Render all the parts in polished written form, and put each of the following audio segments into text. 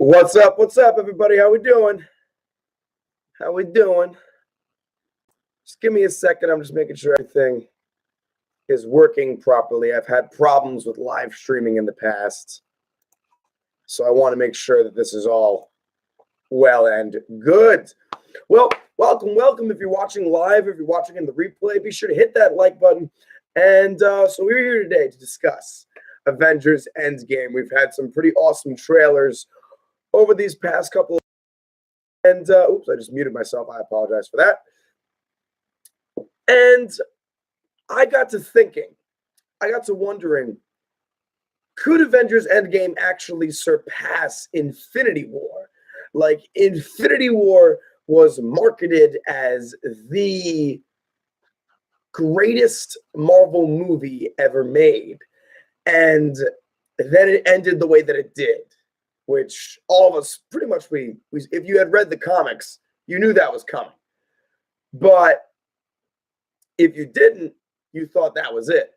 What's up? What's up, everybody? How we doing? How we doing? Just give me a second. I'm just making sure everything is working properly. I've had problems with live streaming in the past, so I want to make sure that this is all well and good. Well, welcome. If you're watching live, if you're watching in the replay, be sure to hit that like button. And so we're here today to discuss Avengers Endgame. We've had some pretty awesome trailers over these past couple of and oops, I just muted myself. I apologize for that. And I got to thinking, I got to wondering, could Avengers Endgame actually surpass Infinity War? Like, Infinity War was marketed as the greatest Marvel movie ever made. And then it ended the way that it did, which all of us pretty much, we if you had read the comics, you knew that was coming. But if you didn't, you thought that was it.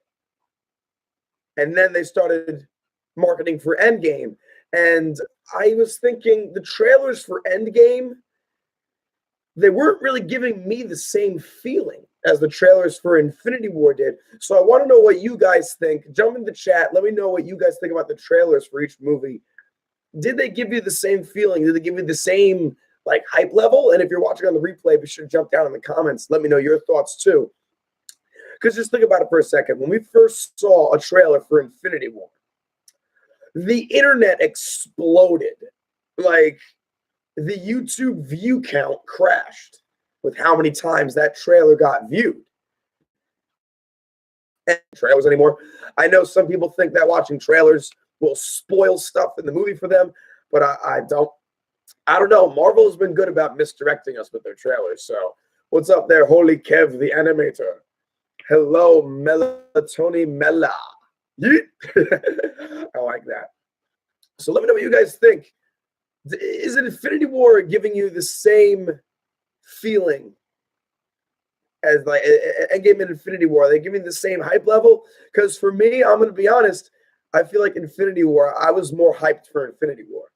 And then they started marketing for Endgame. And I was thinking the trailers for Endgame, they weren't really giving me the same feeling as the trailers for Infinity War did. So I want to know what you guys think. Jump in the chat. Let me know what you guys think about the trailers for each movie. Did they give you the same feeling? Did they give you the same like hype level? And if you're watching on the replay, be sure to jump down in the comments. Let me know your thoughts too. Because just think about it for a second. When we first saw a trailer for Infinity War, the internet exploded. Like, the YouTube view count crashed with how many times that trailer got viewed. And trailers anymore. I know some people think that watching trailers will spoil stuff in the movie for them, but I don't. I don't know. Marvel has been good about misdirecting us with their trailers. So, what's up there, Holy Kev, the animator? Hello, Melatoni Mela. I like that. So let me know what you guys think. Is Infinity War giving you the same feeling as like Endgame and Infinity War? Are they giving the same hype level? Because for me, I'm going to be honest, I feel like Infinity War, I was more hyped for Infinity War.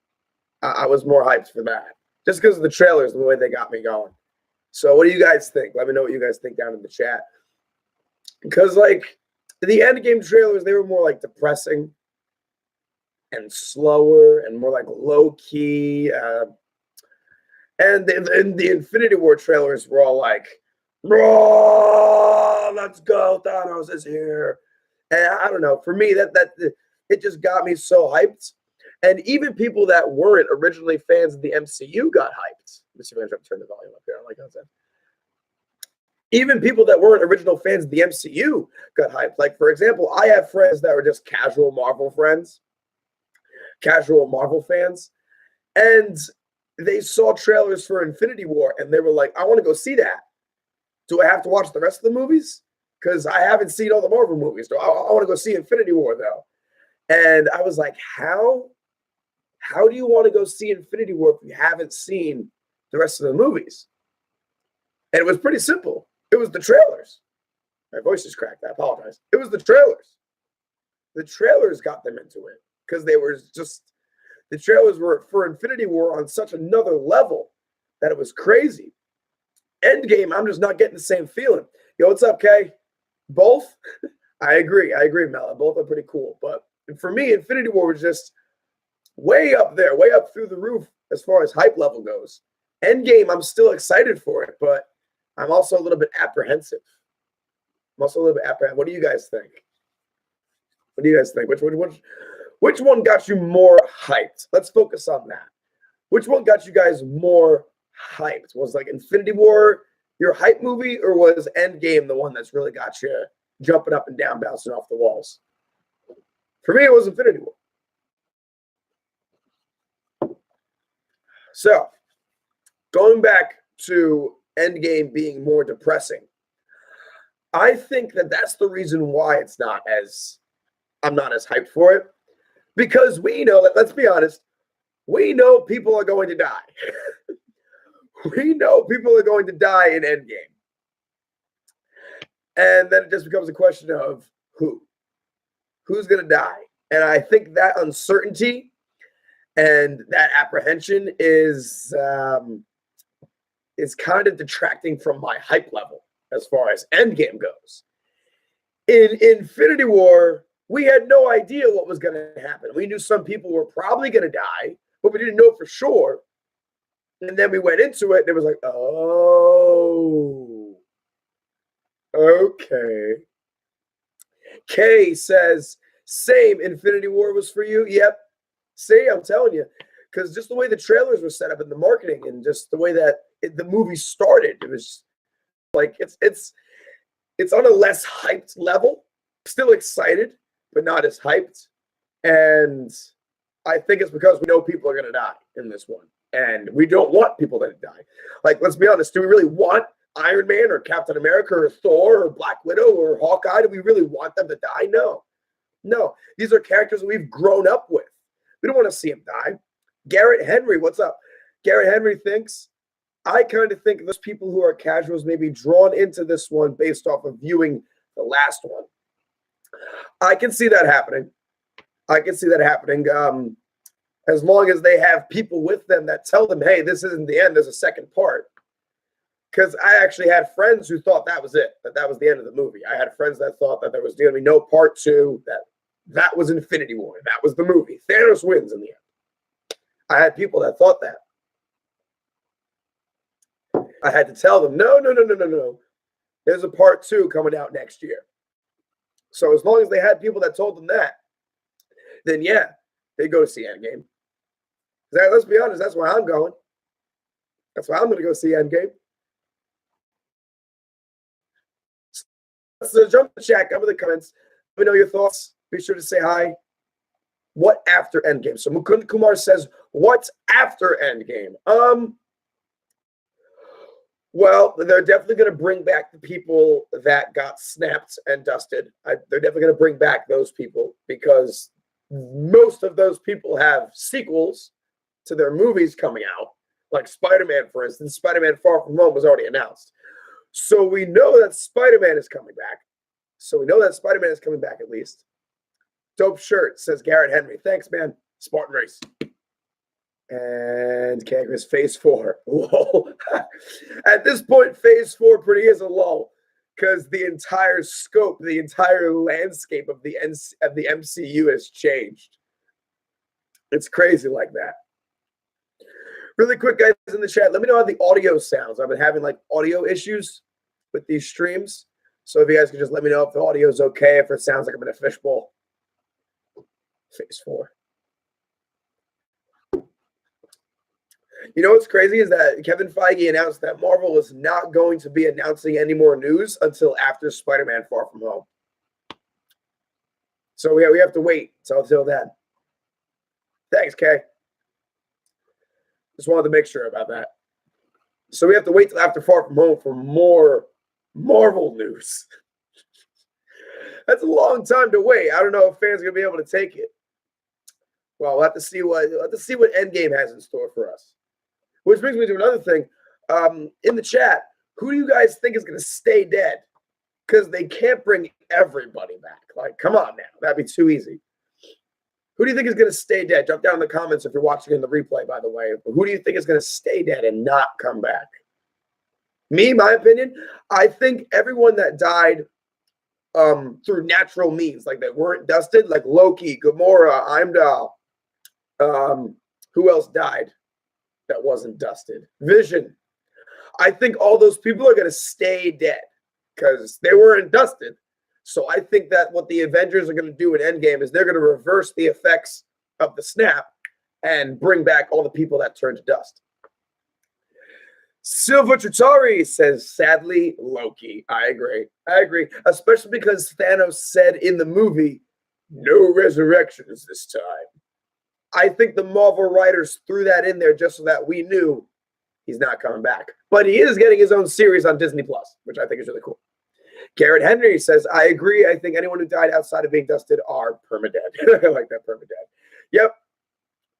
I was more hyped for that. Just because of the trailers, the way they got me going. So what do you guys think? Let me know what you guys think down in the chat. Because, like, the Endgame trailers, they were more, like, depressing and slower and more, like, low-key. And the Infinity War trailers were all like, "Bro, let's go, Thanos is here." And I don't know. For me, that it just got me so hyped. And even people that weren't originally fans of the MCU got hyped. Let me see if I can turn the volume up here. I like how that. Even people that weren't original fans of the MCU got hyped. Like, for example, I have friends that were just casual Marvel friends, casual Marvel fans, and they saw trailers for Infinity War, and they were like, I want to go see that. Do I have to watch the rest of the movies? Because I haven't seen all the Marvel movies. So I want to go see Infinity War, though. And I was like, how do you want to go see Infinity War if you haven't seen the rest of the movies? And it was pretty simple. It was the trailers. My voice is cracked. I apologize. It was the trailers. The trailers got them into it because they were just, the trailers were for Infinity War on such another level that it was crazy. Endgame, I'm just not getting the same feeling. Yo, what's up, Kay? Both? I agree, Mela. Both are pretty cool. But for me, Infinity War was just way up there, way up through the roof as far as hype level goes. Endgame, I'm still excited for it, but I'm also a little bit apprehensive. What do you guys think? What do you guys think? Which one got you more hyped? Let's focus on that. Which one got you guys more hyped? Was like Infinity War your hype movie, or was Endgame the one that's really got you jumping up and down, bouncing off the walls? For me, it was Infinity War. So, going back to Endgame being more depressing, I think that that's the reason why I'm not as hyped for it, because we know that, let's be honest, we know people are going to die. We know people are going to die in Endgame. And then it just becomes a question of who's going to die. And I think that uncertainty And that apprehension is kind of detracting from my hype level as far as Endgame goes. In Infinity War, we had no idea what was going to happen. We knew some people were probably going to die, but we didn't know for sure. And then we went into it, and it was like, oh, okay. Kay says, same, Infinity War was for you? Yep. See, I'm telling you. Because just the way the trailers were set up and the marketing and just the way that the movie started, it was like it's on a less hyped level. Still excited, but not as hyped. And I think it's because we know people are going to die in this one. And we don't want people to die. Like, let's be honest. Do we really want Iron Man or Captain America or Thor or Black Widow or Hawkeye? Do we really want them to die? No. No. These are characters that we've grown up with. We don't want to see them die. Garrett Henry, what's up? Garrett Henry thinks, I kind of think those people who are casuals may be drawn into this one based off of viewing the last one. I can see that happening. As long as they have people with them that tell them, hey, this isn't the end, there's a second part. Because I actually had friends who thought that was it, that was the end of the movie. I had friends that thought that there was going to be no part two, that was Infinity War, that was the movie. Thanos wins in the end. I had people that thought that. I had to tell them, no. There's a part two coming out next year. So as long as they had people that told them that, then yeah, they go see Endgame. Let's be honest, that's why I'm going. That's why I'm going to go see Endgame. So jump in the chat, come in the comments. Let me know your thoughts. Be sure to say hi. What after Endgame? So Mukund Kumar says, what's after Endgame? Well, they're definitely going to bring back the people that got snapped and dusted. They're definitely going to bring back those people because most of those people have sequels to their movies coming out. Like Spider-Man, for instance. Spider-Man Far From Home was already announced. So we know that Spider-Man is coming back. At least. Dope shirt, says Garrett Henry. Thanks, man. Spartan Race. And Kagris, phase 4. Lol. At this point, phase 4 pretty is a lull because the entire scope, the entire landscape of the MCU has changed. It's crazy like that. Really quick, guys, in the chat, let me know how the audio sounds. I've been having like audio issues with these streams. So if you guys could just let me know if the audio is okay, if it sounds like I'm in a fishbowl. Phase 4. You know what's crazy is that Kevin Feige announced that Marvel was not going to be announcing any more news until after Spider-Man Far From Home. So we have to wait until then. Thanks, Kay. Just wanted to make sure about that. So we have to wait till after Far From Home for more Marvel news. That's a long time to wait. I don't know if fans are gonna be able to take it. Well, we'll have to see what Endgame has in store for us. Which brings me to another thing. In the chat, who do you guys think is gonna stay dead? Because they can't bring everybody back. Like, come on now, that'd be too easy. Who do you think is going to stay dead? Drop down in the comments if you're watching in the replay, by the way. Who do you think is going to stay dead and not come back? Me, my opinion, I think everyone that died through natural means, like they weren't dusted, like Loki, Gamora, Heimdall. Who else died that wasn't dusted? Vision. I think all those people are going to stay dead because they weren't dusted. So I think that what the Avengers are going to do in Endgame is they're going to reverse the effects of the snap and bring back all the people that turned to dust. Silva Trattori says, sadly, Loki. I agree. Especially because Thanos said in the movie, no resurrections this time. I think the Marvel writers threw that in there just so that we knew he's not coming back. But he is getting his own series on Disney+, which I think is really cool. Garrett Henry says, I agree. I think anyone who died outside of being dusted are permadead. I like that, permadead. Yep,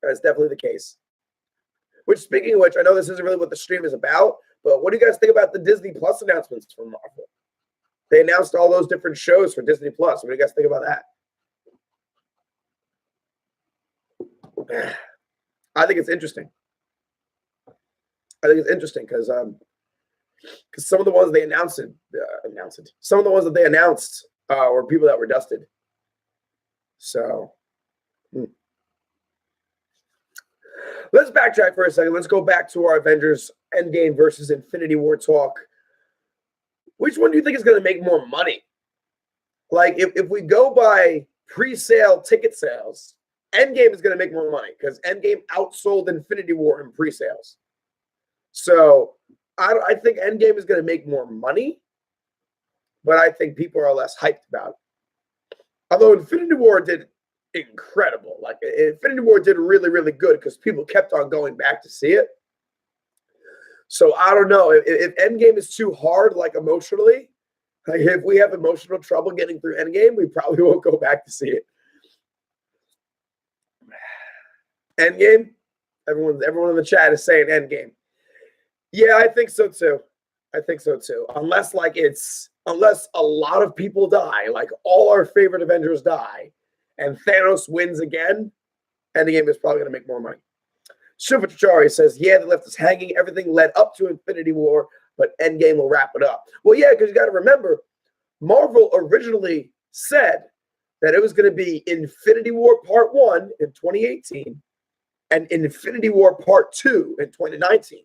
that's definitely the case. Which, speaking of which, I know this isn't really what the stream is about, but what do you guys think about the Disney Plus announcements from Marvel? They announced all those different shows for Disney Plus. What do you guys think about that? I think it's interesting. I think it's interesting because some of the ones they some of the ones that they announced were people that were dusted. So let's backtrack for a second. Let's go back to our Avengers Endgame versus Infinity War talk. Which one do you think is going to make more money? Like, if we go by pre-sale ticket sales, Endgame is going to make more money because Endgame outsold Infinity War in pre-sales. So I think Endgame is going to make more money, but I think people are less hyped about it. Although Infinity War did incredible. Like, Infinity War did really, really good because people kept on going back to see it. So I don't know. If Endgame is too hard, like emotionally, like if we have emotional trouble getting through Endgame, we probably won't go back to see it. Endgame? Everyone in the chat is saying Endgame. Yeah, I think so too. I think so too. Unless a lot of people die, like all our favorite Avengers die, and Thanos wins again, Endgame is probably going to make more money. Shuvachari says, yeah, they left us hanging. Everything led up to Infinity War, but Endgame will wrap it up. Well, yeah, because you got to remember, Marvel originally said that it was going to be Infinity War Part 1 in 2018 and Infinity War Part 2 in 2019.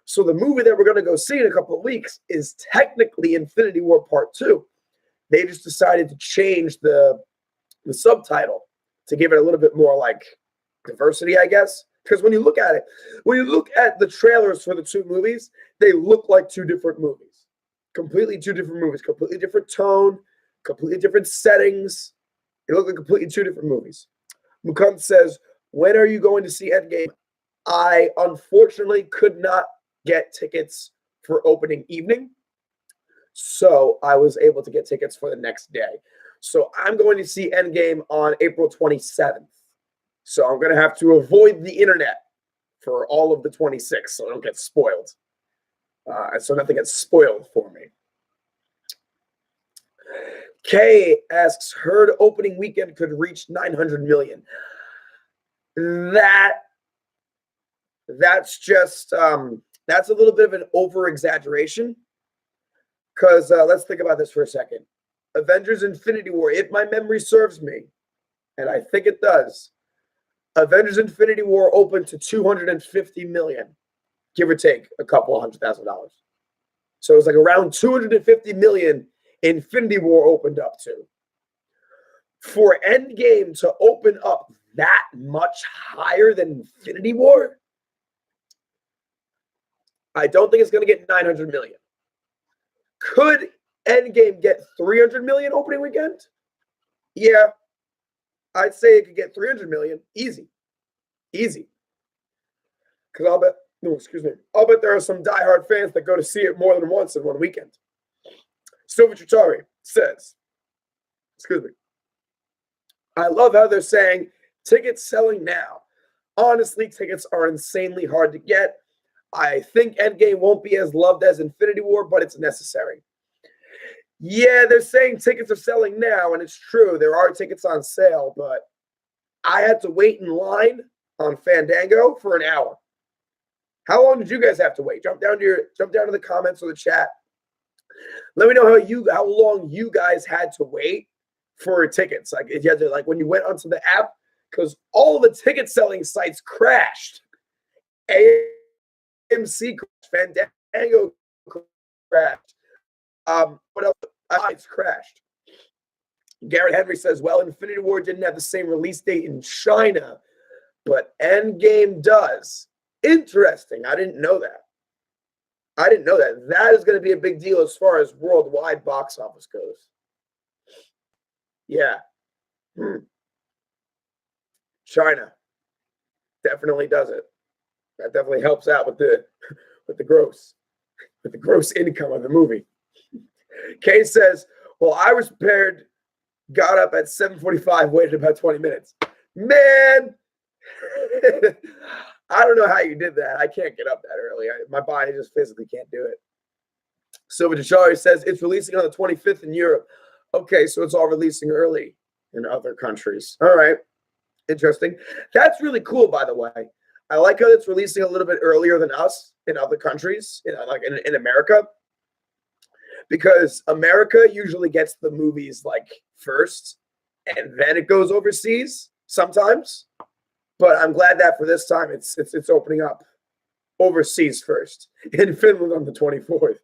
So the movie that we're going to go see in a couple of weeks is technically Infinity War Part 2. They just decided to change the subtitle to give it a little bit more like diversity, I guess. Because when you look at it, when you look at the trailers for the two movies, they look like two different movies. Completely two different movies, completely different tone, completely different settings. They look like completely two different movies. Mukund says, when are you going to see Endgame? I unfortunately could not get tickets for opening evening. So I was able to get tickets for the next day. So I'm going to see Endgame on April 27th. So I'm going to have to avoid the internet for all of the 26th so I don't get spoiled. So nothing gets spoiled for me. Kay asks, heard opening weekend could reach 900 million. That's just, that's a little bit of an over-exaggeration. Because let's think about this for a second. Avengers Infinity War, if my memory serves me, and I think it does, Avengers Infinity War opened to 250 million, give or take a couple $100,000. So it was like around 250 million Infinity War opened up to. For Endgame to open up that much higher than Infinity War, I don't think it's going to get 900 million. Could Endgame get 300 million opening weekend? Yeah, I'd say it could get 300 million. Easy. Because I'll bet there are some diehard fans that go to see it more than once in one weekend. Silver Chitari says, I love how they're saying tickets selling now. Honestly, tickets are insanely hard to get. I think Endgame won't be as loved as Infinity War, but it's necessary. Yeah, they're saying tickets are selling now, and it's true. There are tickets on sale, but I had to wait in line on Fandango for an hour. How long did you guys have to wait? Jump down to the comments or the chat. Let me know how long you guys had to wait for tickets. Like if you had to, like when you went onto the app, because all the ticket selling sites crashed. AMC crashed, Fandango crashed. What else? It's crashed. Garrett Henry says, well, Infinity War didn't have the same release date in China, but Endgame does. Interesting. I didn't know that. That is going to be a big deal as far as worldwide box office goes. Yeah. China definitely does it. That definitely helps out with the gross income of the movie. Kay says, well, I was prepared, got up at 7:45, waited about 20 minutes. Man, I don't know how you did that. I can't get up that early. My body just physically can't do it. Silver Deshari says it's releasing on the 25th in Europe. Okay, so it's all releasing early in other countries. All right. Interesting. That's really cool, by the way. I like how it's releasing a little bit earlier than us in other countries, like in America, because America usually gets the movies like first, and then it goes overseas sometimes. But I'm glad that for this time it's opening up overseas first in Finland on the 24th.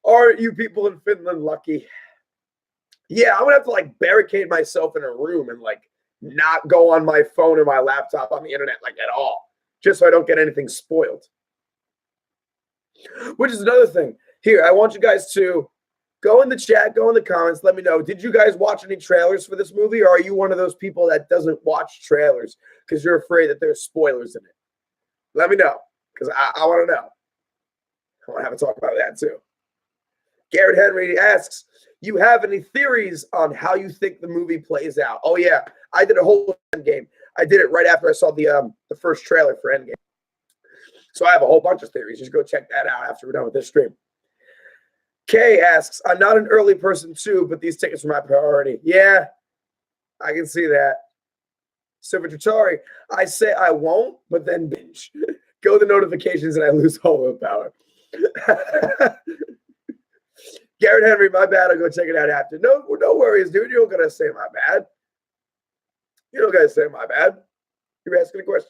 Aren't you people in Finland lucky? Yeah, I'm gonna have to like barricade myself in a room and like not go on my phone or my laptop on the internet like at all, just so I don't get anything spoiled. Which is another thing. Here, I want you guys to go in the chat, go in the comments, let me know. Did you guys watch any trailers for this movie, or are you one of those people that doesn't watch trailers because you're afraid that there's spoilers in it? Let me know, because I want to know. I want to have a talk about that too. Garrett Henry asks, you have any theories on how you think the movie plays out? Oh yeah, I did a whole Endgame. I did it right after I saw the first trailer for Endgame. So I have a whole bunch of theories. Just go check that out after we're done with this stream. Kay asks, I'm not an early person too, but these tickets are my priority. Yeah, I can see that. Silver Trattori, I say I won't, but then binge. Go the notifications and I lose all willpower. Garrett Henry, my bad. I'll go check it out after. No worries, dude. You don't gotta say my bad. You don't gotta say my bad. You're asking a question.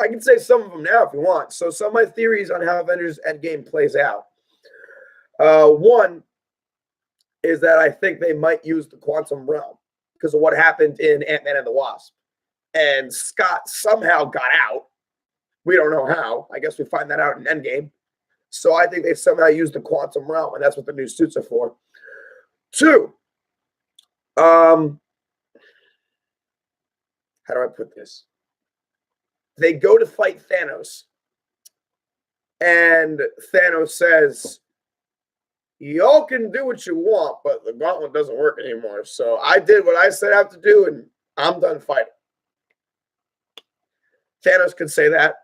I can say some of them now if you want. So some of my theories on how Avengers Endgame plays out. One is that I think they might use the quantum realm because of what happened in Ant-Man and the Wasp. And Scott somehow got out. We don't know how. I guess we find that out in Endgame. So I think they somehow used the quantum realm, and that's what the new suits are for. Two, how do I put this? They go to fight Thanos, and Thanos says, y'all can do what you want, but the gauntlet doesn't work anymore. So I did what I set out to do, and I'm done fighting. Thanos could say that.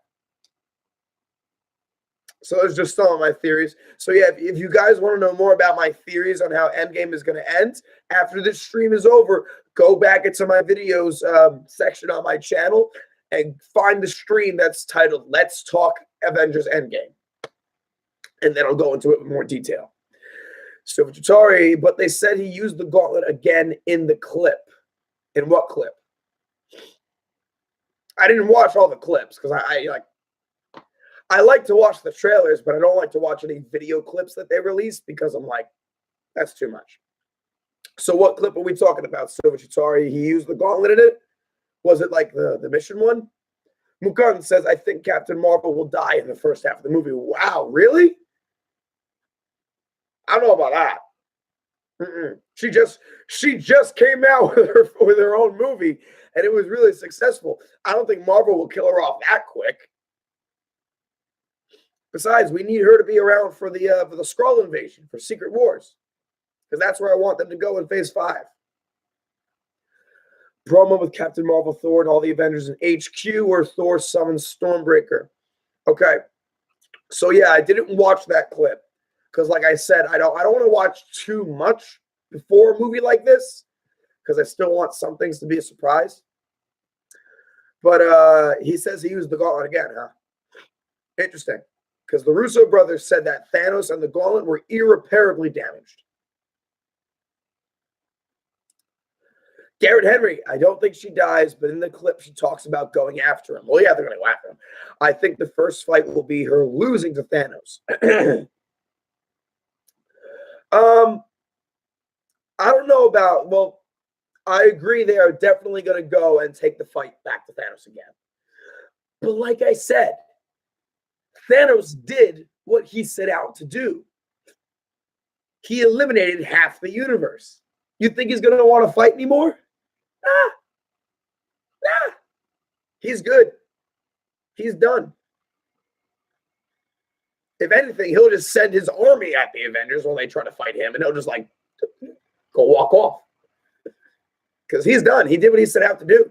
So those are just some of my theories. So yeah, if you guys want to know more about my theories on how Endgame is going to end, after this stream is over, go back into my videos section on my channel and find the stream that's titled Let's Talk Avengers Endgame. And then I'll go into it with more detail. So Trattori, but they said he used the gauntlet again in the clip. In what clip? I didn't watch all the clips because I like to watch the trailers, but I don't like to watch any video clips that they release because I'm like, that's too much. So what clip are we talking about, Silver Trattori? He used the gauntlet in it? Was it like the mission one? Mukartan says, I think Captain Marvel will die in the first half of the movie. Wow, really? I don't know about that. She just came out with her own movie, and it was really successful. I don't think Marvel will kill her off that quick. Besides, we need her to be around for the Skrull invasion, for Secret Wars, because that's where I want them to go in Phase 5. Promo with Captain Marvel, Thor, and all the Avengers in HQ, where Thor summons Stormbreaker. Okay, so yeah, I didn't watch that clip because, like I said, I don't want to watch too much before a movie like this because I still want some things to be a surprise. But he says he used the gauntlet again, huh? Interesting. Because the Russo brothers said that Thanos and the Gauntlet were irreparably damaged. Garrett Henry, I don't think she dies, but in the clip she talks about going after him. Well, yeah, they're going to go after him. I think the first fight will be her losing to Thanos. I don't know about, well, I agree they are definitely going to go and take the fight back to Thanos again. But like I said, Thanos did what he set out to do. He eliminated half the universe. You think he's going to want to fight anymore? Nah. He's good. He's done. If anything, he'll just send his army at the Avengers when they try to fight him, and he'll just like go walk off. Because he's done. He did what he set out to do.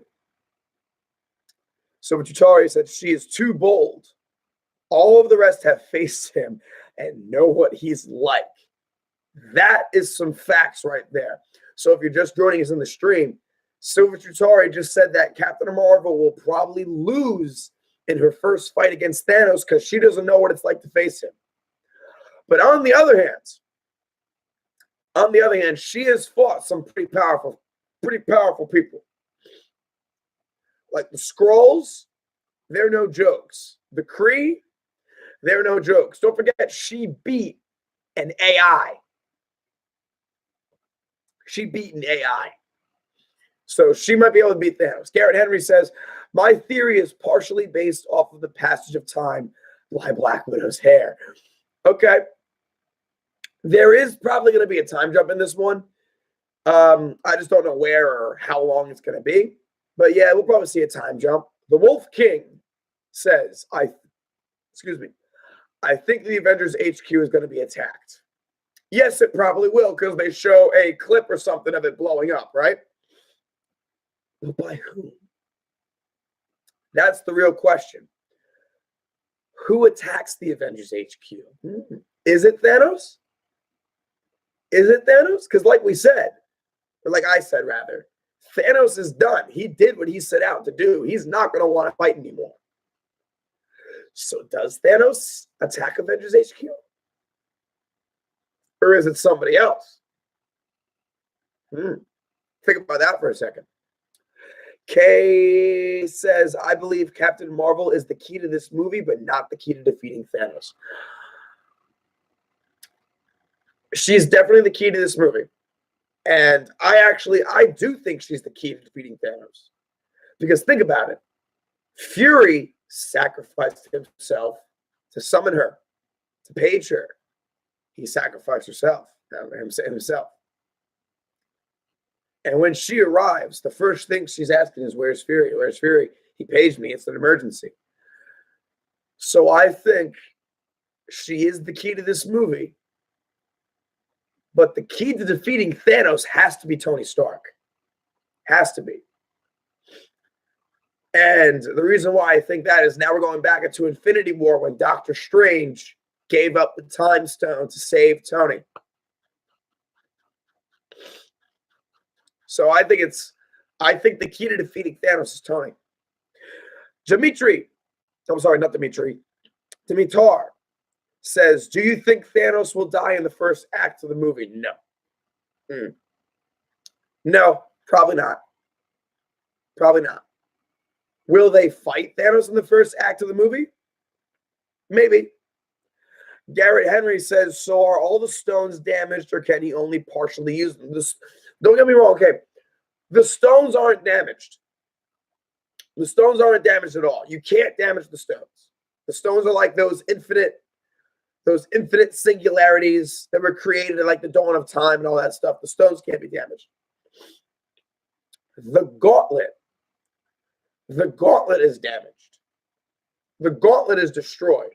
So Trattori said she is too bold. All of the rest have faced him and know what he's like. That is some facts right there. So if you're just joining us in the stream, Silver Tutari just said that Captain Marvel will probably lose in her first fight against Thanos because she doesn't know what it's like to face him. But on the other hand, she has fought some pretty powerful people. Like the Skrulls, they're no jokes. The Kree, they're no jokes. Don't forget, she beat an AI. She beat an AI. So she might be able to beat Thanos. Garrett Henry says, my theory is partially based off of the passage of time by Black Widow's hair. Okay. There is probably going to be a time jump in this one. I just don't know where or how long it's going to be. But yeah, we'll probably see a time jump. The Wolf King says, I think the Avengers HQ is going to be attacked. Yes, it probably will because they show a clip or something of it blowing up, right? But by whom? That's the real question. Who attacks the Avengers HQ? Is it Thanos? Is it Thanos? Because like we said, or like I said rather, Thanos is done. He did what he set out to do. He's not going to want to fight anymore. So does Thanos attack Avengers HQ? Or is it somebody else? Think about that for a second. Kay says, I believe Captain Marvel is the key to this movie, but not the key to defeating Thanos. She's definitely the key to this movie. And I do think she's the key to defeating Thanos. Because think about it. Fury sacrificed himself to summon her, to page her. He sacrificed himself. And when she arrives, the first thing she's asking is, where's Fury? Where's Fury? He paged me. It's an emergency. So I think she is the key to this movie. But the key to defeating Thanos has to be Tony Stark. Has to be. And the reason why I think that is now we're going back into Infinity War when Doctor Strange gave up the Time Stone to save Tony. So I think the key to defeating Thanos is Tony. Dimitar says, do you think Thanos will die in the first act of the movie? No. No, probably not. Probably not. Will they fight Thanos in the first act of the movie? Maybe. Garrett Henry says, so are all the stones damaged or can he only partially use them? Don't get me wrong, okay. The stones aren't damaged. The stones aren't damaged at all. You can't damage the stones. The stones are like those infinite singularities that were created at like the dawn of time and all that stuff. The stones can't be damaged. The gauntlet is damaged. The gauntlet is destroyed.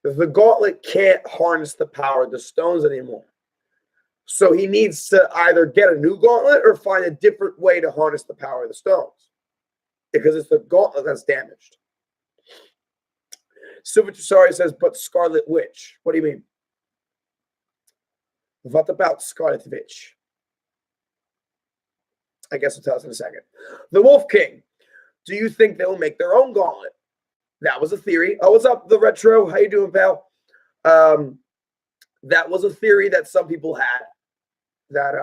The gauntlet can't harness the power of the stones anymore. So he needs to either get a new gauntlet or find a different way to harness the power of the stones. Because it's the gauntlet that's damaged. Silver Tusari says, but Scarlet Witch. What do you mean? What about Scarlet Witch? I guess we'll tell us in a second. The Wolf King. Do you think they'll make their own gauntlet? That was a theory. Oh, what's up, the Retro? How you doing, pal? That was a theory that some people had. That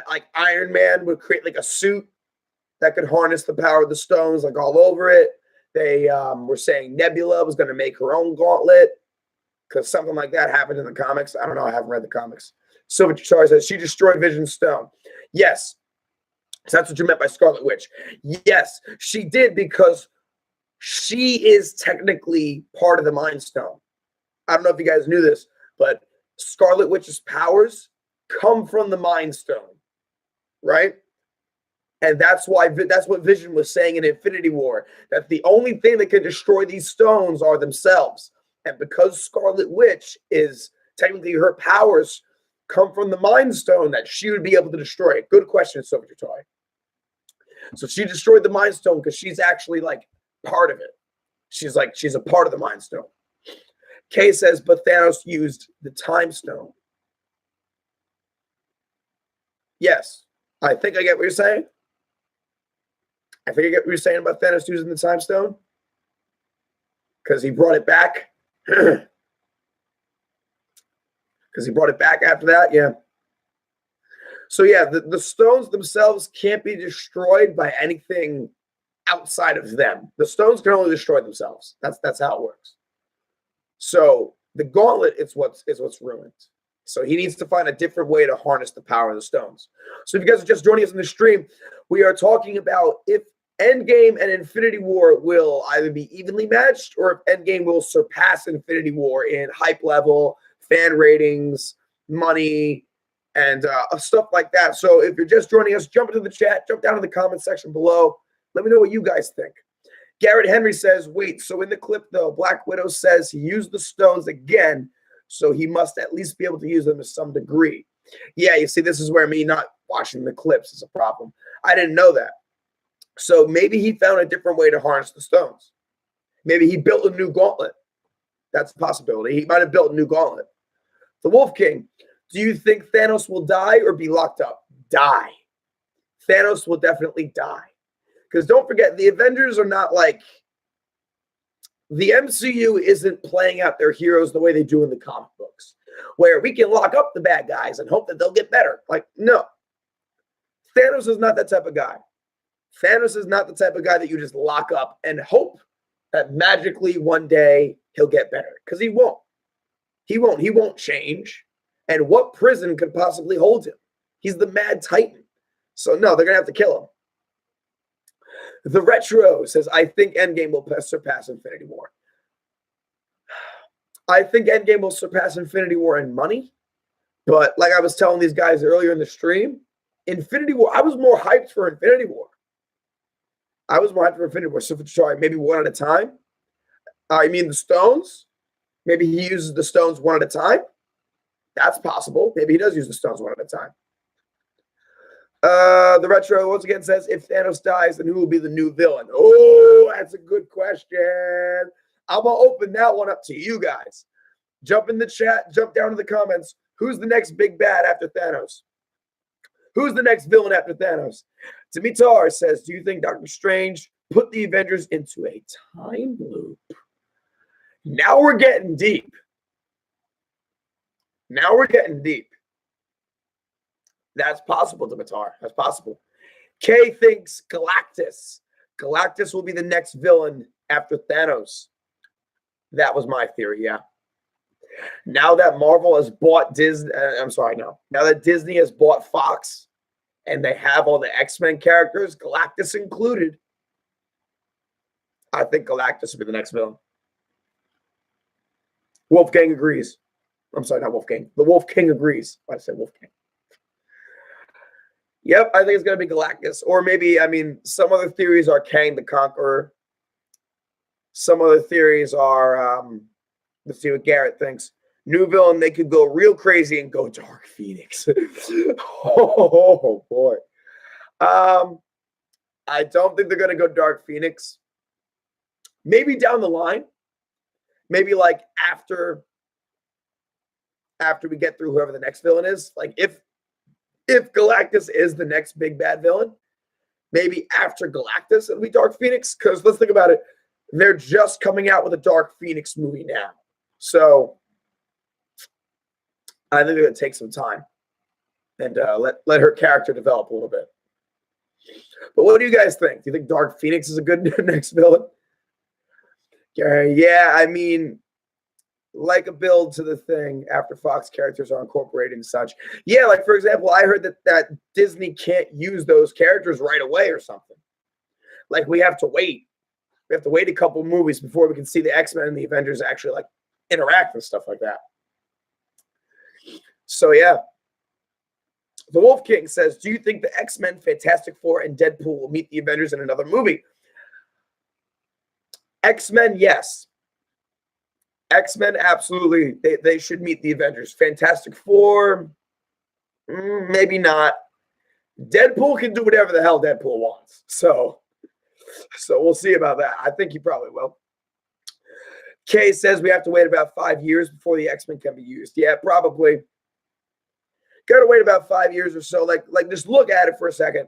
like Iron Man would create like a suit that could harness the power of the stones like all over it. They were saying Nebula was going to make her own gauntlet because something like that happened in the comics. I don't know. I haven't read the comics. Silver Char says she destroyed Vision's stone. Yes. So that's what you meant by Scarlet Witch. Yes, she did because she is technically part of the Mind Stone. I don't know if you guys knew this, but Scarlet Witch's powers come from the Mind Stone, right? And that's what Vision was saying in Infinity War, that the only thing that can destroy these stones are themselves. And because Scarlet Witch is technically her powers come from the Mind Stone, that she would be able to destroy it. Good question, Silver Toy. So she destroyed the Mind Stone because she's actually like part of it. She's a part of the Mind Stone. Kay says, but Thanos used the Time Stone. Yes, I think I get what you're saying. I think I get what you're saying about Thanos using the Time Stone. Because he brought it back. Because he brought it back after that, yeah. So yeah, the stones themselves can't be destroyed by anything outside of them. The stones can only destroy themselves. That's how it works. So the gauntlet is what's ruined. So he needs to find a different way to harness the power of the stones. So if you guys are just joining us in the stream, we are talking about if Endgame and Infinity War will either be evenly matched or if Endgame will surpass Infinity War in hype level, fan ratings, money, and stuff like that. So if you're just joining us, jump into the chat, jump down in the comment section below. Let me know what you guys think. Garrett Henry says, wait, so in the clip, though, Black Widow says he used the stones again, so he must at least be able to use them to some degree. Yeah, you see, this is where me not watching the clips is a problem. I didn't know that. So maybe he found a different way to harness the stones. Maybe he built a new gauntlet. That's a possibility. He might have built a new gauntlet. The Wolf King, do you think Thanos will die or be locked up? Die. Thanos will definitely die. Because don't forget, the Avengers are not like the MCU isn't playing out their heroes the way they do in the comic books, where we can lock up the bad guys and hope that they'll get better. Like, no. Thanos is not that type of guy. Thanos is not the type of guy that you just lock up and hope that magically one day he'll get better. Because he won't. He won't. He won't change. And what prison could possibly hold him? He's the Mad Titan. So, no, they're going to have to kill him. The Retro says, I think Endgame will surpass Infinity War. I think Endgame will surpass Infinity War in money. But like I was telling these guys earlier in the stream, Infinity War, I was more hyped for Infinity War. So, sorry, maybe one at a time. I mean, the stones. Maybe he uses the stones one at a time. That's possible. Maybe he does use the stones one at a time. The Retro once again says, if Thanos dies, then who will be the new villain? Oh, that's a good question. I'm going to open that one up to you guys. Jump in the chat. Jump down to the comments. Who's the next big bad after Thanos? Who's the next villain after Thanos? Timitar says, do you think Doctor Strange put the Avengers into a time loop? Now we're getting deep. That's possible, Dimitar. That's possible. Kay thinks Galactus. Galactus will be the next villain after Thanos. That was my theory, yeah. Now that Marvel has bought Disney, now that Disney has bought Fox and they have all the X-Men characters, Galactus included, I think Galactus will be the next villain. Wolfgang agrees. I'm sorry, not Wolfgang. The Wolf King agrees. Why did I say Wolfgang? Yep, I think it's going to be Galactus. Or maybe, some other theories are Kang the Conqueror. Some other theories are, let's see what Garrett thinks. New villain, they could go real crazy and go Dark Phoenix. Oh, boy. I don't think they're going to go Dark Phoenix. Maybe down the line. Maybe like after we get through whoever the next villain is. Like if Galactus is the next big bad villain, maybe after Galactus it'll be Dark Phoenix. Because let's think about it. They're just coming out with a Dark Phoenix movie now. So I think they're going to take some time and let her character develop a little bit. But what do you guys think? Do you think Dark Phoenix is a good next villain? Yeah, like a build to the thing after Fox characters are incorporated and such. Yeah, like for example, I heard that Disney can't use those characters right away or something. Like we have to wait. We have to wait a couple movies before we can see the X-Men and the Avengers actually like interact and stuff like that. So yeah. The Wolf King says, do you think the X-Men, Fantastic Four, and Deadpool will meet the Avengers in another movie? X-Men, yes. X-Men, absolutely. They should meet the Avengers. Fantastic Four, maybe not. Deadpool can do whatever the hell Deadpool wants. So we'll see about that. I think he probably will. Kay says we have to wait about 5 years before the X-Men can be used. Yeah, probably. Gotta wait about 5 years or so. Like just look at it for a second.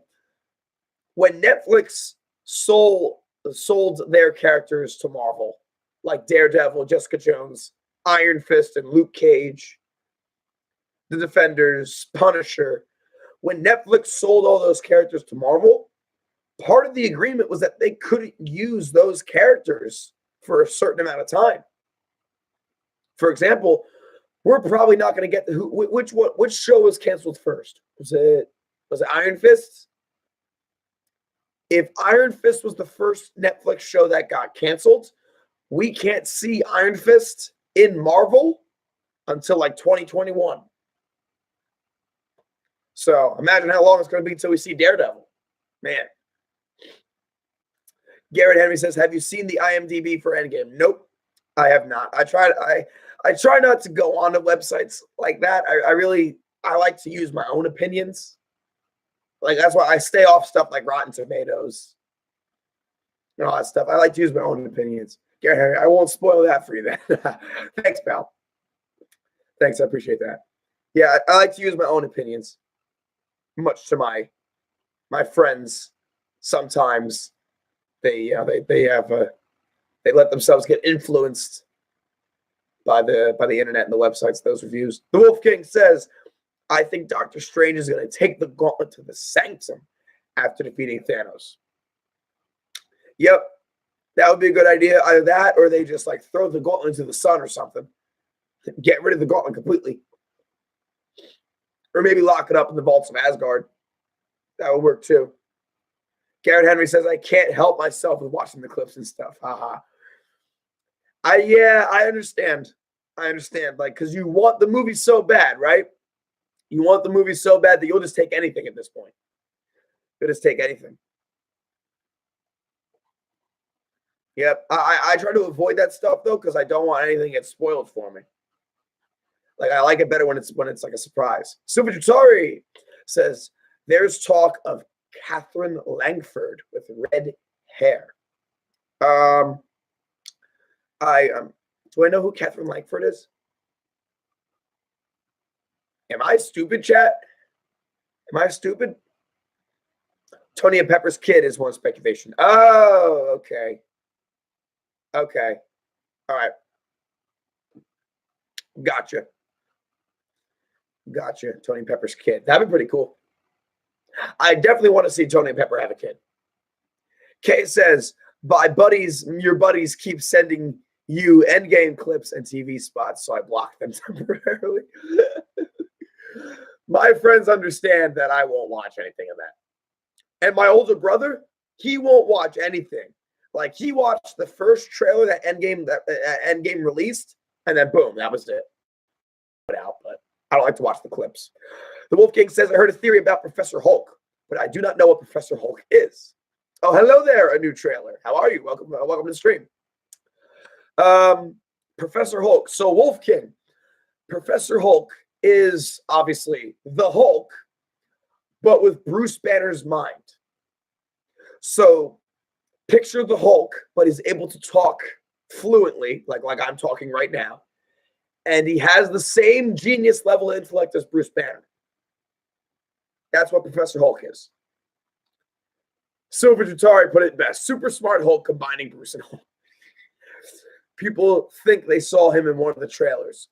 When Netflix sold their characters to Marvel, like Daredevil, Jessica Jones, Iron Fist, and Luke Cage, the Defenders, Punisher, when Netflix sold all those characters to Marvel, part of the agreement was that they couldn't use those characters for a certain amount of time. For example, we're probably not going to get which show was canceled first? Was it Iron Fist? If Iron Fist was the first Netflix show that got canceled, we can't see Iron Fist in Marvel until like 2021. So imagine how long it's going to be until we see Daredevil. Man. Garrett Henry says, have you seen the IMDb for Endgame? Nope, I have not. I try not to go on to websites like that. I like to use my own opinions. Like, that's why I stay off stuff like Rotten Tomatoes and all that stuff. I like to use my own opinions. Garrett Henry, I won't spoil that for you then. Thanks, pal. Thanks, I appreciate that. Yeah, I like to use my own opinions, much to my friends. Sometimes they let themselves get influenced by the internet and the websites, those reviews. The Wolf King says, I think Doctor Strange is going to take the gauntlet to the Sanctum after defeating Thanos. Yep, that would be a good idea. Either that, or they just like throw the gauntlet into the sun or something. Get rid of the gauntlet completely. Or maybe lock it up in the vaults of Asgard. That would work too. Garrett Henry says, I can't help myself with watching the clips and stuff. Haha. I understand. I understand. Like, because you want the movie so bad, right? You want the movie so bad that you'll just take anything at this point. You'll just take anything. Yep. I try to avoid that stuff though, because I don't want anything to get spoiled for me. Like, I like it better when it's like a surprise. Super Jutari says, there's talk of Catherine Langford with red hair. Do I know who Catherine Langford is? Am I stupid, chat? Am I stupid? Tony and Pepper's kid is one speculation. Oh, okay. Okay. All right. Gotcha. Tony and Pepper's kid. That'd be pretty cool. I definitely want to see Tony and Pepper have a kid. Kay says, your buddies keep sending you Endgame clips and TV spots, so I block them temporarily. My friends understand that I won't watch anything of that. And my older brother, he won't watch anything. Like, he watched the first trailer that Endgame released, and then boom, that was it. But I don't like to watch the clips. The Wolf King says, I heard a theory about Professor Hulk, but I do not know what Professor Hulk is. Oh, hello there, a new trailer. How are you? Welcome to the stream. Professor Hulk. So, Wolf King, Professor Hulk is obviously the Hulk, but with Bruce Banner's mind. So, picture the Hulk, but he's able to talk fluently, like I'm talking right now. And he has the same genius level of intellect as Bruce Banner. That's what Professor Hulk is. Silver Jutari put it best. Super smart Hulk combining Bruce and Hulk. People think they saw him in one of the trailers.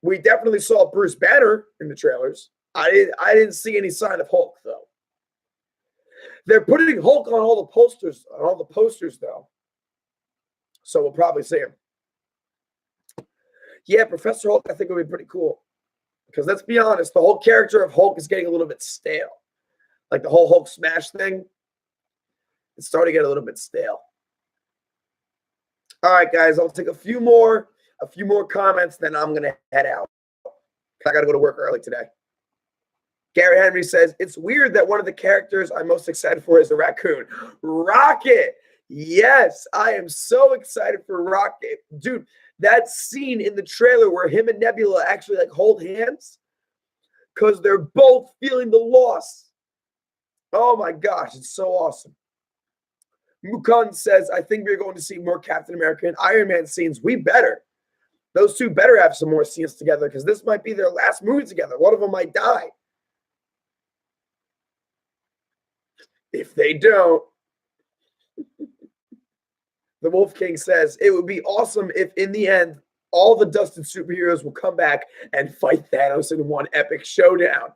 We definitely saw Bruce Banner in the trailers. I didn't see any sign of Hulk, though. They're putting Hulk on all the posters, though. So we'll probably see him. Yeah, Professor Hulk, I think, would be pretty cool. Because let's be honest, the whole character of Hulk is getting a little bit stale. Like the whole Hulk smash thing, it's starting to get a little bit stale. All right, guys, I'll take a few more comments, then I'm going to head out. I got to go to work early today. Gary Henry says, it's weird that one of the characters I'm most excited for is a raccoon. Rocket! Yes, I am so excited for Rocket. Dude, that scene in the trailer where him and Nebula actually like hold hands because they're both feeling the loss. Oh my gosh, it's so awesome. Mukun says, I think we're going to see more Captain America and Iron Man scenes. We better. Those two better have some more scenes together because this might be their last movie together. One of them might die. If they don't, the Wolf King says, it would be awesome if in the end, all the dusted superheroes will come back and fight Thanos in one epic showdown.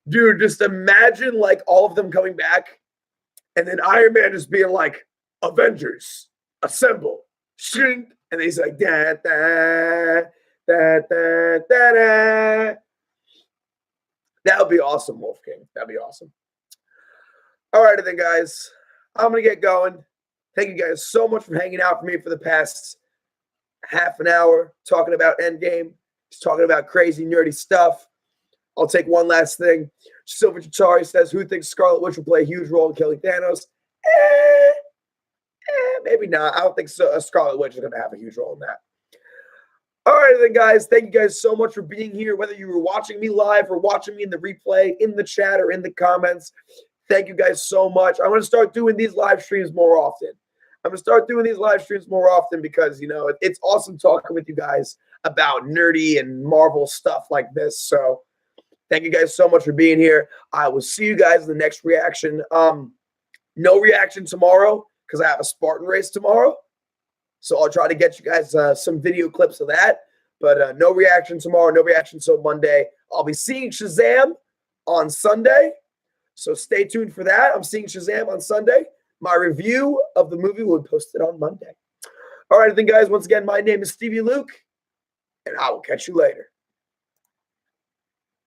Dude, just imagine like all of them coming back and then Iron Man just being like, Avengers, assemble, shrink. And he's like, da, da, da, da, da, da. That would be awesome, Wolf King. That'd be awesome. All right, then, guys. I'm going to get going. Thank you guys so much for hanging out for me for the past half an hour, talking about Endgame, just talking about crazy, nerdy stuff. I'll take one last thing. Silver Chitari says, who thinks Scarlet Witch will play a huge role in killing Thanos? Maybe not. I don't think so. Scarlet Witch is going to have a huge role in that. All right, then, guys. Thank you guys so much for being here, whether you were watching me live or watching me in the replay, in the chat, or in the comments. Thank you guys so much. I'm going to start doing these live streams more often. Because, you know, it's awesome talking with you guys about nerdy and Marvel stuff like this. So thank you guys so much for being here. I will see you guys in the next reaction. No reaction tomorrow because I have a Spartan race tomorrow. So I'll try to get you guys some video clips of that. But no reaction tomorrow, no reaction till Monday. I'll be seeing Shazam on Sunday. So stay tuned for that. I'm seeing Shazam on Sunday. My review of the movie will be posted on Monday. All right, then, guys, once again, my name is Stevie Luke, and I will catch you later.